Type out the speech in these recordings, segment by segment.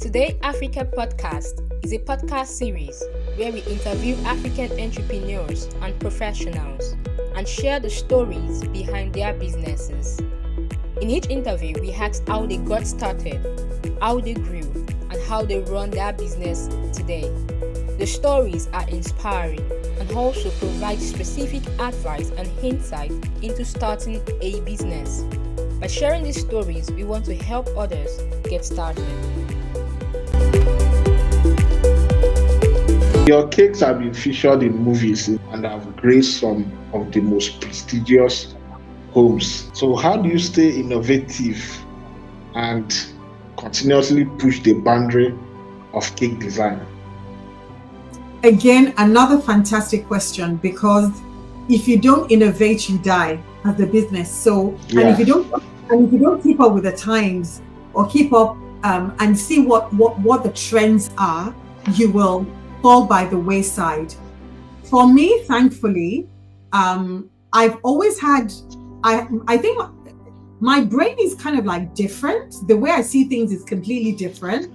Today Africa Podcast is a podcast series where we interview African entrepreneurs and professionals and share the stories behind their businesses. In each interview, we ask how they got started, how they grew, and how they run their business today. The stories are inspiring and also provide specific advice and insight into starting a business. By sharing these stories, we want to help others get started. Your cakes have been featured in movies and have graced some of the most prestigious homes. So how do you stay innovative and continuously push the boundary of cake design? Again, another fantastic question, because if you don't innovate, you die as a business. So, and if you don't keep up with the times or keep up and see what the trends are, you will fall by the wayside. For me, thankfully, I've always had, I think my brain is kind of like different. The way I see things is completely different.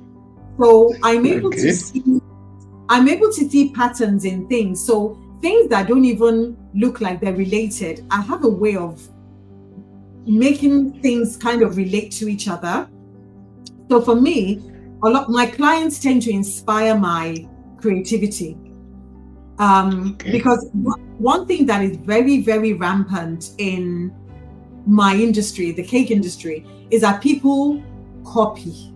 So I'm able to see patterns in things. So things that don't even look like they're related, I have a way of making things kind of relate to each other. So for me, a lot my clients tend to inspire my creativity. Because one thing that is very, very rampant in my industry, the cake industry, is that people copy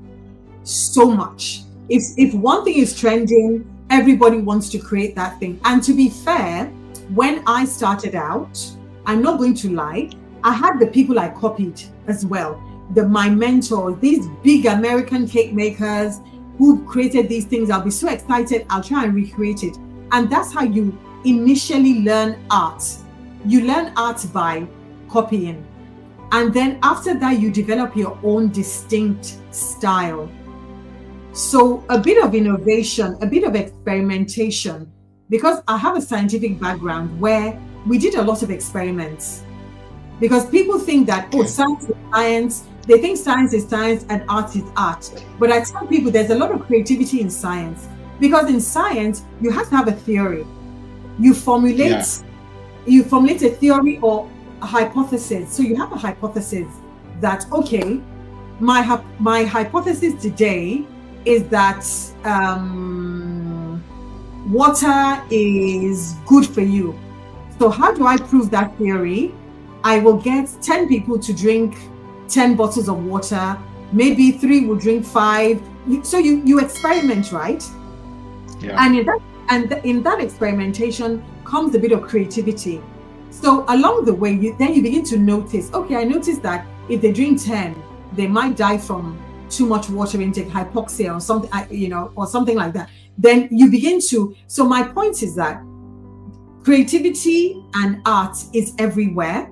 so much. If one thing is trending, everybody wants to create that thing. And to be fair, when I started out, I'm not going to lie, I had the people I copied as well. My mentors, these big American cake makers who created these things, I'll be so excited, I'll try and recreate it. And that's how you initially learn art. You learn art by copying. And then after that, you develop your own distinct style. So a bit of innovation, a bit of experimentation, because I have a scientific background where we did a lot of experiments. Because people think that, science is science, they think science is science and art is art. But I tell people there's a lot of creativity in science, because in science, you have to have a theory. You formulate a theory or a hypothesis. So you have a hypothesis that, okay, my hypothesis today is that water is good for you. So how do I prove that theory? I will get 10 people to drink 10 bottles of water. Maybe 3 will drink 5. So you experiment, right? Yeah. And in that experimentation comes a bit of creativity. So along the way, you begin to notice, okay, I noticed that if they drink 10, they might die from too much water intake, hypoxia or something, or something like that. Then you begin to, so my point is that creativity and art is everywhere,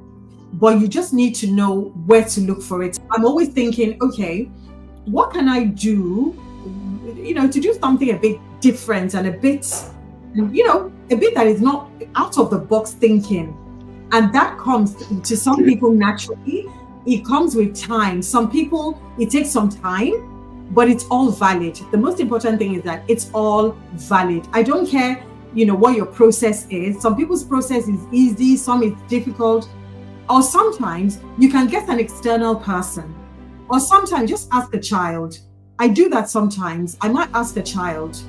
but you just need to know where to look for it. I'm always thinking, okay, what can I do, to do something a bit different and a bit that is not out of the box thinking. And that comes to some people naturally. It comes with time. Some people, it takes some time, but it's all valid. The most important thing is that it's all valid. I don't care, what your process is. Some people's process is easy, some is difficult. Or sometimes you can get an external person. Or sometimes just ask a child. I do that sometimes. I might ask a child.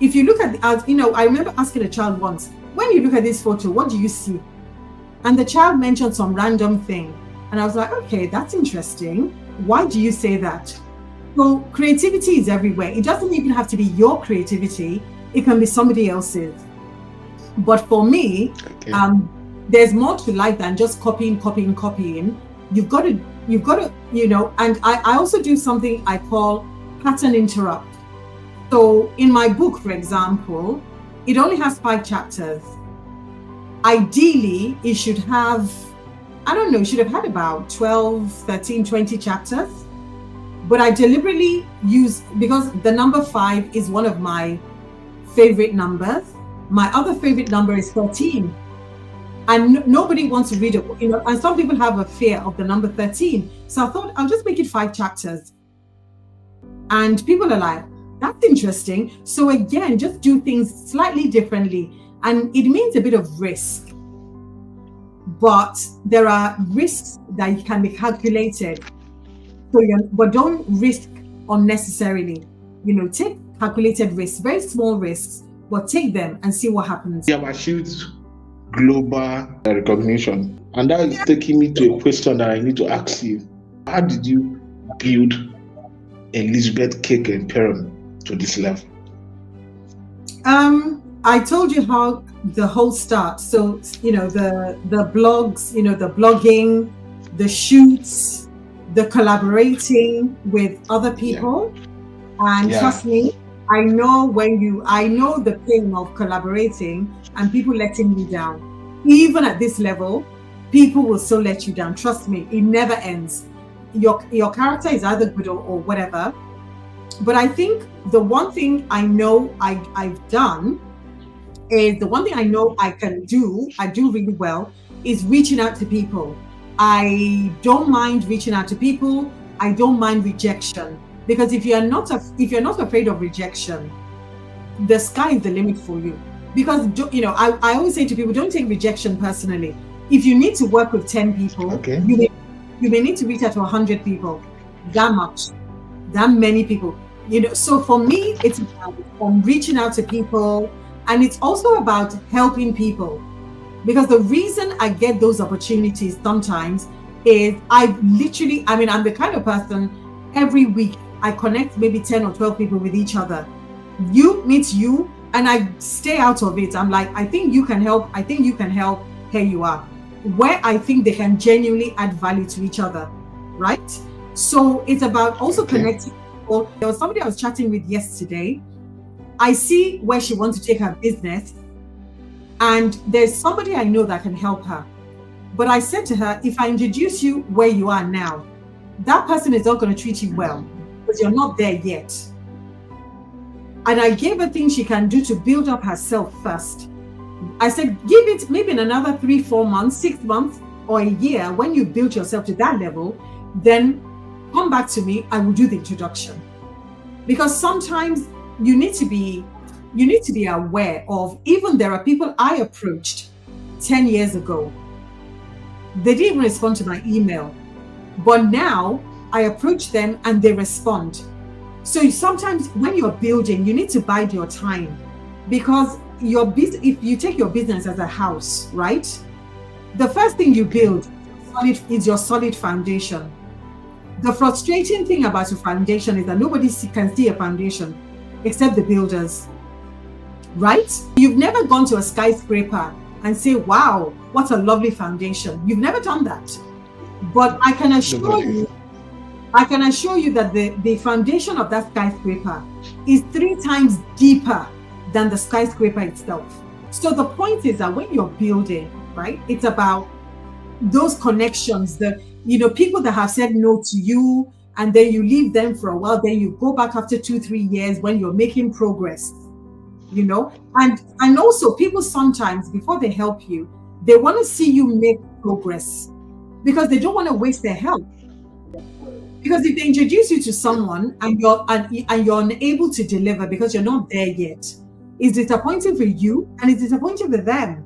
If you look at, I remember asking a child once, when you look at this photo, what do you see? And the child mentioned some random thing. And I was like, okay, that's interesting. Why do you say that? So creativity is everywhere. It doesn't even have to be your creativity. It can be somebody else's. But for me, there's more to life than just copying. You've got to, and I also do something I call pattern interrupt. So in my book, for example, it only has 5 chapters. Ideally, it should have, it should have had about 12, 13, 20 chapters. But I deliberately use, because the number 5 is one of my favorite numbers. My other favorite number is 13. And nobody wants to read it, and some people have a fear of the number 13. So I thought I'll just make it 5 chapters. And people are like, that's interesting. So again, just do things slightly differently. And it means a bit of risk. But there are risks that can be calculated. But don't risk unnecessarily. Take calculated risks, very small risks, but take them and see what happens. You have achieved global recognition. And that is taking me to a question that I need to ask you. How did you build Elizabeth Cake Emporium to this level? I told you how the whole start. So, the blogs, the blogging, the shoots, the collaborating with other people. And trust me, I know the pain of collaborating and people letting you down. Even at this level, people will still let you down. Trust me, it never ends. Your character is either good or whatever. But I think the one thing I know I've done is the one thing I know I do really well is reaching out to people. I don't mind reaching out to people. I don't mind rejection, because if you're not afraid of rejection, the sky is the limit for you. Because I always say to people, don't take rejection personally. If you need to work with 10 people, you may need to reach out to 100 people. That many people. So for me, it's about reaching out to people, and it's also about helping people. Because the reason I get those opportunities sometimes is I'm the kind of person, every week I connect maybe 10 or 12 people with each other. You meet you, and I stay out of it. I'm like, I think you can help. Here you are. Where I think they can genuinely add value to each other, right? So it's about also connecting people. There was somebody I was chatting with yesterday. I see where she wants to take her business, and there's somebody I know that can help her. But I said to her, if I introduce you where you are now, that person is not going to treat you well because you're not there yet. And I gave her things she can do to build up herself first. I said, give it maybe in another 3-4 months, 6 months, or a year. When you build yourself to that level, then come back to me. I will do the introduction. Because sometimes you need to be aware of, even there are people I approached 10 years ago. They didn't even respond to my email. But now I approach them and they respond. So sometimes when you're building, you need to bide your time, because if you take your business as a house, right? The first thing you build is your solid foundation. The frustrating thing about your foundation is that nobody can see a foundation except the builders, right? You've never gone to a skyscraper and say, wow, what a lovely foundation. You've never done that. But I can assure you that the foundation of that skyscraper is 3 times deeper than the skyscraper itself. So the point is that when you're building, right, it's about those connections, people that have said no to you, and then you leave them for a while, then you go back after 2-3 years when you're making progress, and also people sometimes, before they help you, they want to see you make progress because they don't want to waste their help. Because if they introduce you to someone and you're unable to deliver because you're not there yet, it's disappointing for you and it's disappointing for them.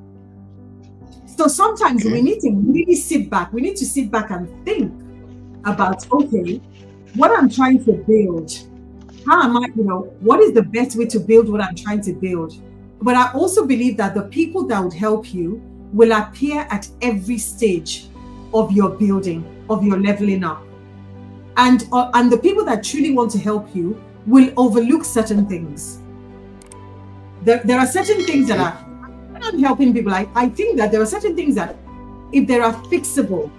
So sometimes we need to really sit back. We need to sit back and think about, okay, what I'm trying to build. How am I, what is the best way to build what I'm trying to build? But I also believe that the people that would help you will appear at every stage of your building, of your leveling up. And the people that truly want to help you will overlook certain things. There are certain things that are, when I'm helping people, I think that there are certain things that, if they are fixable,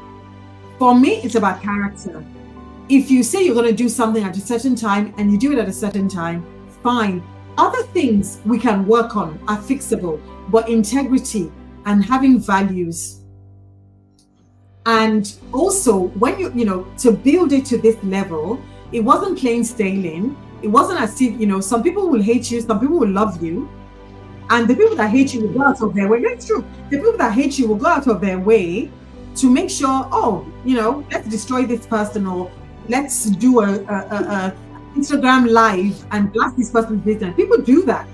for me, it's about character. If you say you're going to do something at a certain time and you do it at a certain time, fine. Other things we can work on are fixable, but integrity and having values. And also, when to build it to this level, it wasn't plain sailing. It wasn't as if, some people will hate you, some people will love you. And the people that hate you will go out of their way. That's true. The people that hate you will go out of their way to make sure, let's destroy this person, or let's do Instagram live and blast this person's business. People do that.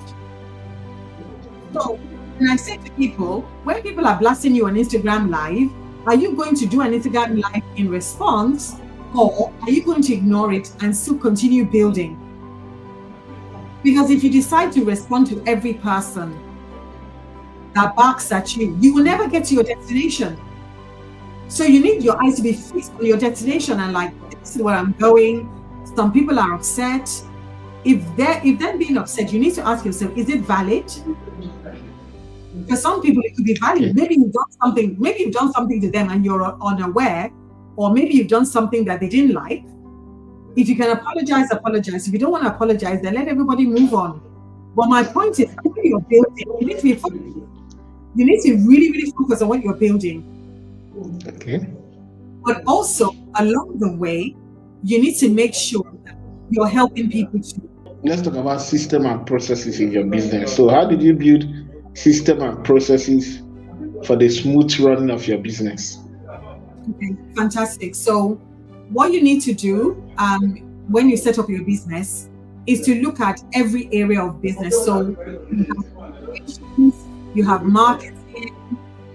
So when I say to people, when people are blasting you on Instagram live, are you going to do an Instagram live in response, or are you going to ignore it and still continue building? Because if you decide to respond to every person that barks at you, you will never get to your destination. So you need your eyes to be fixed on your destination and like, this is where I'm going. Some people are upset. If they're being upset, you need to ask yourself, is it valid? For some people, it could be valid. Maybe you've done something to them and you're unaware, or maybe you've done something that they didn't like. If you can apologize, apologize. If you don't want to apologize, then let everybody move on. But my point is, what you're building, you need to be focused. You need to really, really focus on what you're building. Okay. But also, along the way, you need to make sure that you're helping people too. Let's talk about system and processes in your business. So how did you build system and processes for the smooth running of your business? Okay, fantastic. So what you need to do when you set up your business is to look at every area of business. So you have operations, you have marketing,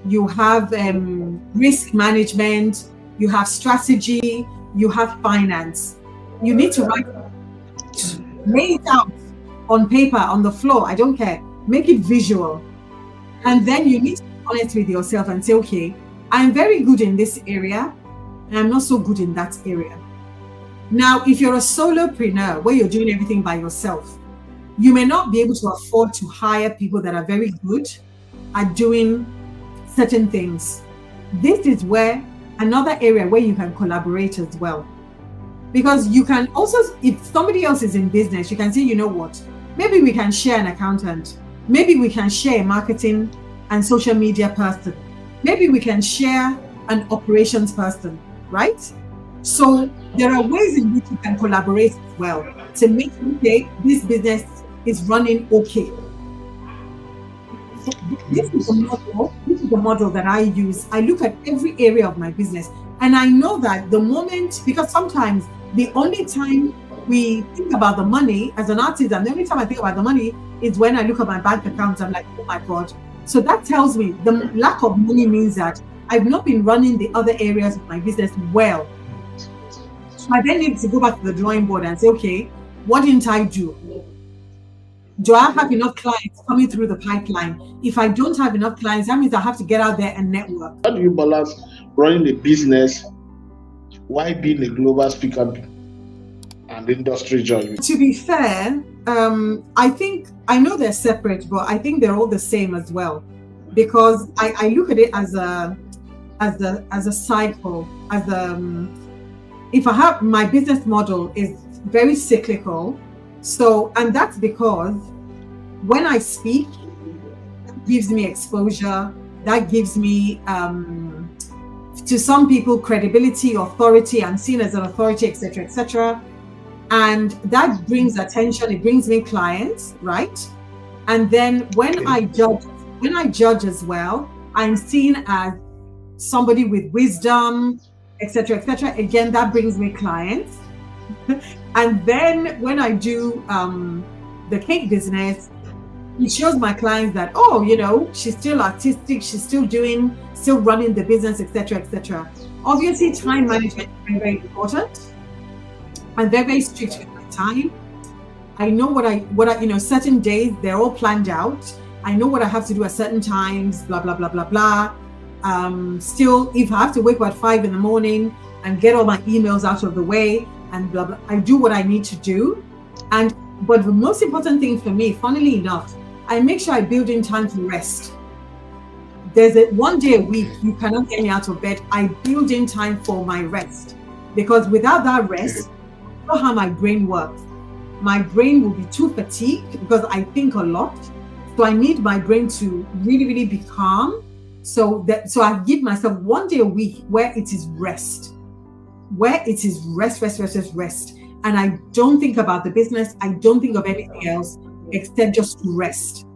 you have risk management, you have strategy, you have finance. You need to lay it out on paper, on the floor, I don't care. Make it visual. And then you need to be honest with yourself and say, okay, I'm very good in this area, and I'm not so good in that area. Now, if you're a solopreneur where you're doing everything by yourself, you may not be able to afford to hire people that are very good at doing certain things. This is where another area where you can collaborate as well. Because you can also, if somebody else is in business, you can say, you know what, maybe we can share an accountant. Maybe we can share a marketing and social media person. Maybe we can share an operations person, right? So there are ways in which you can collaborate as well to make sure this business is running okay. So this is the model that I use. I look at every area of my business, and I know that the moment, because sometimes the only time we think about the money as an artist, and the only time I think about the money is when I look at my bank account. I'm like, oh my God. So that tells me the lack of money means that I've not been running the other areas of my business well. So I then need to go back to the drawing board and say, okay, what didn't I do? Do I have enough clients coming through the pipeline? If I don't have enough clients, that means I have to get out there and network. How do you balance running a business while being a global speaker and industry journey? To be fair, I know they're separate, but I think they're all the same as well, because I look at it as a cycle. If I have, my business model is very cyclical. So, and that's because when I speak, that gives me exposure, that gives me, to some people, credibility, authority, I'm seen as an authority, etc., etc. And that brings attention, it brings me clients, right? And then when I judge as well, I'm seen as somebody with wisdom, etc., etc. Again, that brings me clients. And then when I do the cake business, it shows my clients that, oh, you know, she's still artistic, she's still running the business, etc., etc. Obviously, time management is very, very important. I'm very, very strict with my time. I know what I, certain days, they're all planned out. I know what I have to do at certain times, blah, blah, blah, blah, blah. Still, if I have to wake up at 5 a.m. and get all my emails out of the way and blah, blah, I do what I need to do. But the most important thing for me, funnily enough, I make sure I build in time for rest. There's one day a week, you cannot get me out of bed. I build in time for my rest, because without that rest, I know how my brain works. My brain will be too fatigued because I think a lot. So I need my brain to really, really be calm. So I give myself one day a week where it is rest. Rest. And I don't think about the business. I don't think of anything else except just to rest.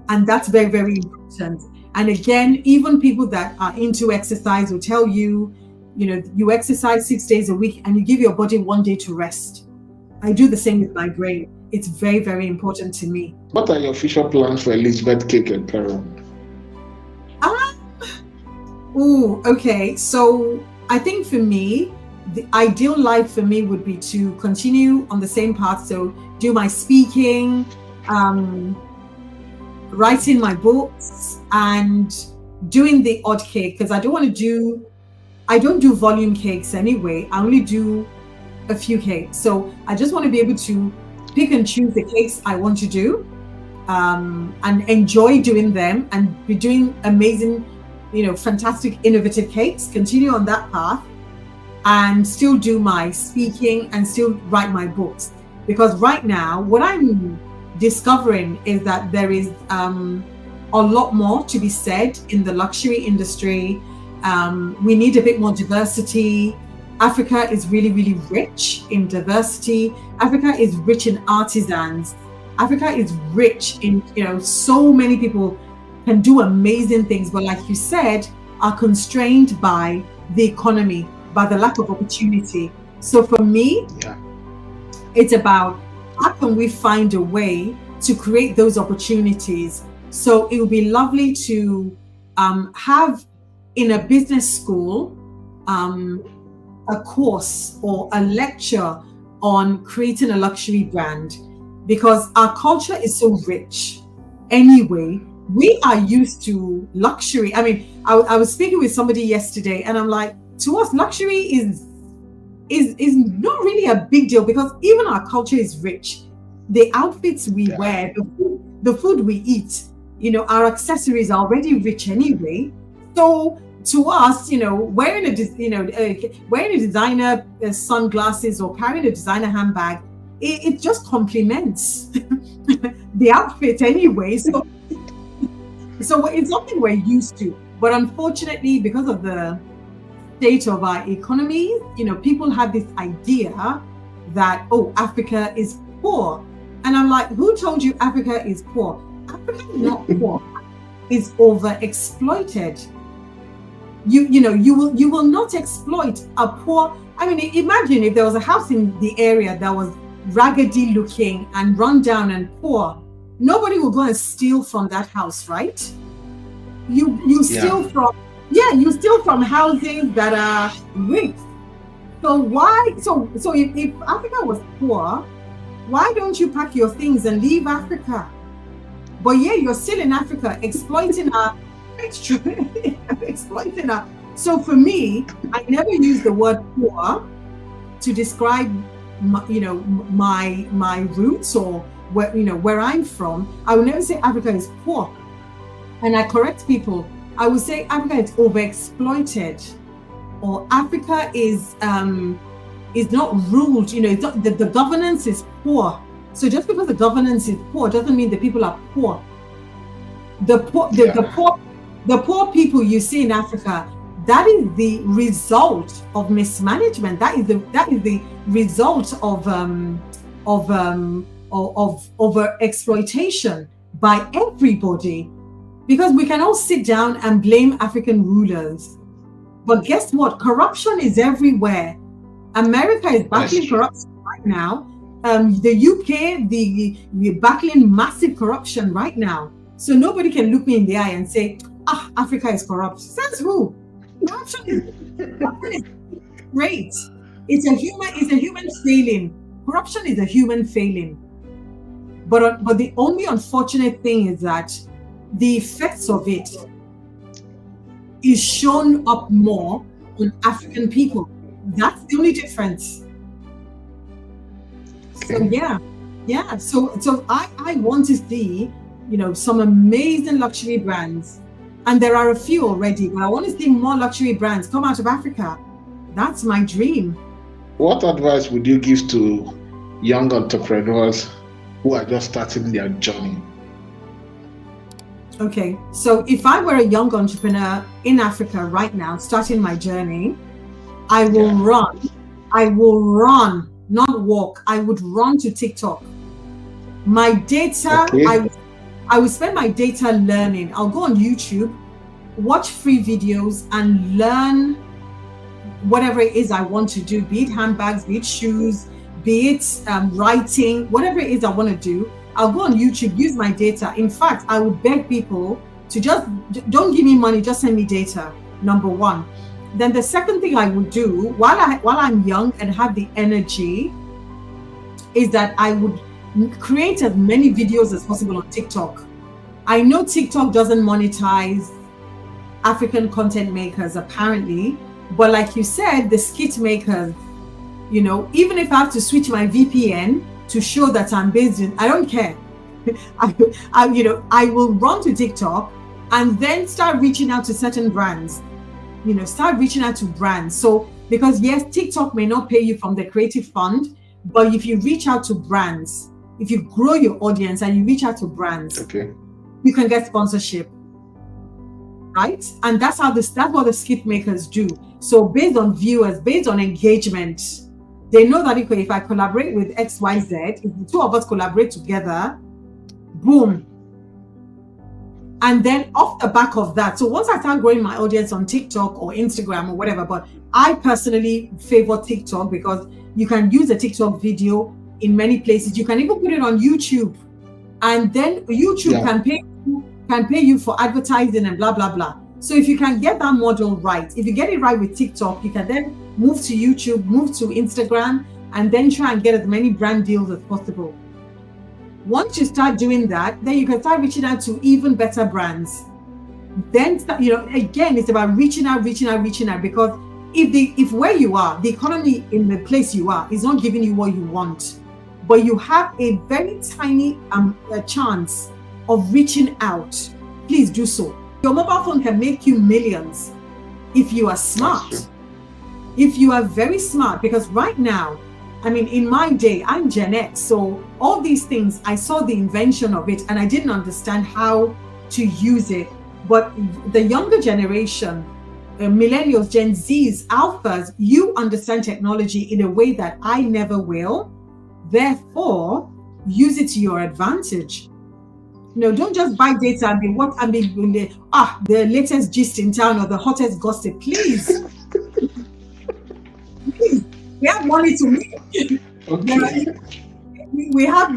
And that's very, very important. And again, even people that are into exercise will tell you, you exercise 6 days a week and you give your body one day to rest. I do the same with my brain. It's very, very important to me. What are your future plans for Elizabeth Cake Emporium? Okay. So I think for me, the ideal life for me would be to continue on the same path. So do my speaking, writing my books, and doing the odd cake, because I don't do volume cakes anyway. I only do a few cakes. So I just want to be able to pick and choose the cakes I want to do, and enjoy doing them, and be doing amazing, fantastic, innovative cakes, continue on that path, and still do my speaking and still write my books. Because right now, what I'm discovering is that there is a lot more to be said in the luxury industry. We need a bit more diversity. Africa is really, really rich in diversity. Africa is rich in artisans. Africa is rich in, so many people can do amazing things, but like you said, are constrained by the economy, by the lack of opportunity. So for me, it's about how can we find a way to create those opportunities. So it would be lovely to have in a business school a course or a lecture on creating a luxury brand, because our culture is so rich anyway. We are used to luxury. I mean, I was speaking with somebody yesterday, and I'm like, to us, luxury is not really a big deal, because even our culture is rich. The outfits we wear, the food we eat, our accessories are already rich anyway. So to us, wearing a designer sunglasses or carrying a designer handbag, it just complements the outfit anyway. So it's something we're used to. But unfortunately, because of the state of our economy, people have this idea that, Africa is poor. And I'm like, who told you Africa is poor? Africa is not poor. It's overexploited. You will not exploit a poor. I mean, imagine if there was a house in the area that was raggedy looking and run down and poor. Nobody will go and steal from that house, right? You steal from houses that are rich. So why? So if Africa was poor, why don't you pack your things and leave Africa? But yeah, you're still in Africa, exploiting our exploiting our. So for me, I never use the word poor to describe my roots or where I'm from. I will never say Africa is poor. And I correct people. I would say Africa is overexploited, or Africa is not ruled. It's not, the governance is poor. So just because the governance is poor doesn't mean the people are poor. The poor people you see in Africa, that is the result of mismanagement. That is the result of over exploitation by everybody. Because we can all sit down and blame African rulers, but guess what? Corruption is everywhere. America is battling corruption right now. The UK, we're battling massive corruption right now. So nobody can look me in the eye and say, Africa is corrupt. Says who? Corruption is great. It's a human failing. Corruption is a human failing. But the only unfortunate thing is that the effects of it is shown up more on African people. That's the only difference. So yeah. So I want to see, some amazing luxury brands, and there are a few already, but I want to see more luxury brands come out of Africa. That's my dream. What advice would you give to young entrepreneurs who are just starting their journey? Okay, so if I were a young entrepreneur in Africa right now, starting my journey, I will run. I will run, not walk. I would run to TikTok. My data, I would spend my data learning. I'll go on YouTube, watch free videos, and learn whatever it is I want to do, be it handbags, be it shoes, be it writing, whatever it is I want to do, I'll go on YouTube, use my data. In fact, I would beg people to just don't give me money, just send me data. Number one. Then the second thing I would do while I'm young and have the energy is that I would create as many videos as possible on TikTok. I know TikTok doesn't monetize African content makers apparently, but like you said, the skit makers, you know, even if I have to switch my VPN to show that I'm based in, I don't care. I will run to TikTok and then start reaching out to certain brands. Start reaching out to brands. So, because yes, TikTok may not pay you from the creative fund, but if you reach out to brands, if you grow your audience and you reach out to brands, okay, you can get sponsorship, right? And that's what the skit makers do. So based on viewers, based on engagement, they know that if I collaborate with XYZ, if the two of us collaborate together, boom. And then off the back of that, so once I start growing my audience on TikTok or Instagram or whatever, but I personally favor TikTok because you can use a TikTok video in many places. You can even put it on YouTube, and then YouTube can pay you for advertising and blah, blah, blah. So if you can get that model right, if you get it right with TikTok, you can then move to YouTube, move to Instagram, and then try and get as many brand deals as possible. Once you start doing that, then you can start reaching out to even better brands. Then, again, it's about reaching out, because if where you are, the economy in the place you are is not giving you what you want, but you have a very tiny chance of reaching out, please do so. Your mobile phone can make you millions if you are smart. If you are very smart, because right now, in my day, I'm Gen X, so all these things, I saw the invention of it and I didn't understand how to use it. But the younger generation, millennials, Gen Zs, alphas, you understand technology in a way that I never will. Therefore, use it to your advantage. Don't just buy data and be the latest gist in town or the hottest gossip. Please. Please. We have money to make. Okay. We have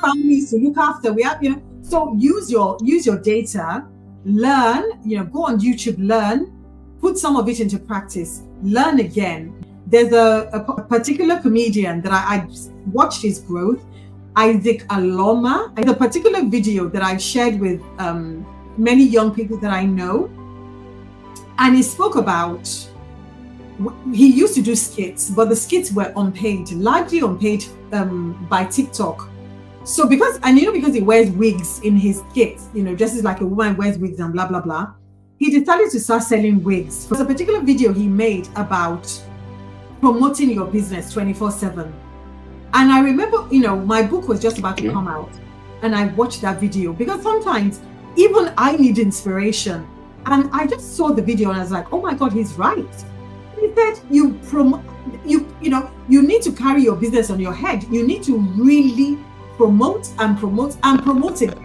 families to look after. We have, so use your data, learn, go on YouTube, learn, put some of it into practice, learn again. There's a particular comedian that I watched his growth, Isaac Aloma. There's a particular video that I shared with many young people that I know, and he spoke about, he used to do skits, but the skits were unpaid, largely unpaid by TikTok. So because he wears wigs in his skits, just as like a woman wears wigs and blah, blah, blah, he decided to start selling wigs. There's a particular video he made about promoting your business 24/7. And I remember, my book was just about to come out, and I watched that video because sometimes even I need inspiration. And I just saw the video and I was like, oh my God, he's right. He said, you need to carry your business on your head. You need to really promote it.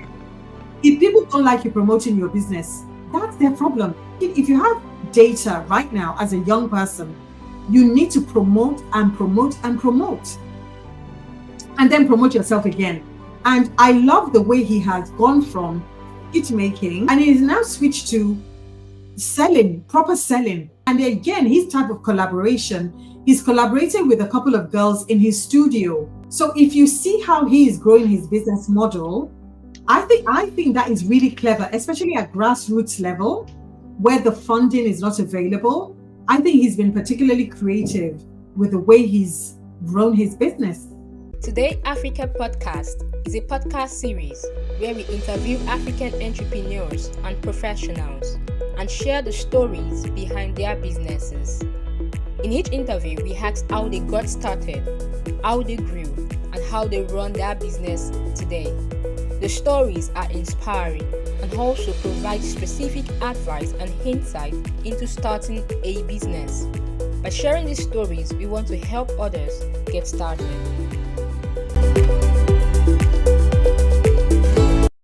If people don't like you promoting your business, that's their problem. If you have data right now as a young person, you need to promote, and then promote yourself again. And I love the way he has gone from skit making, and he's now switched to selling, proper selling. And again, his type of collaboration, he's collaborated with a couple of girls in his studio. So if you see how he is growing his business model, I think that is really clever, especially at grassroots level where the funding is not available. I think he's been particularly creative with the way he's grown his business. Today Africa Podcast is a podcast series where we interview African entrepreneurs and professionals and share the stories behind their businesses. In each interview, we ask how they got started, how they grew, and how they run their business today. The stories are inspiring and also provide specific advice and insight into starting a business. By sharing these stories, we want to help others get started.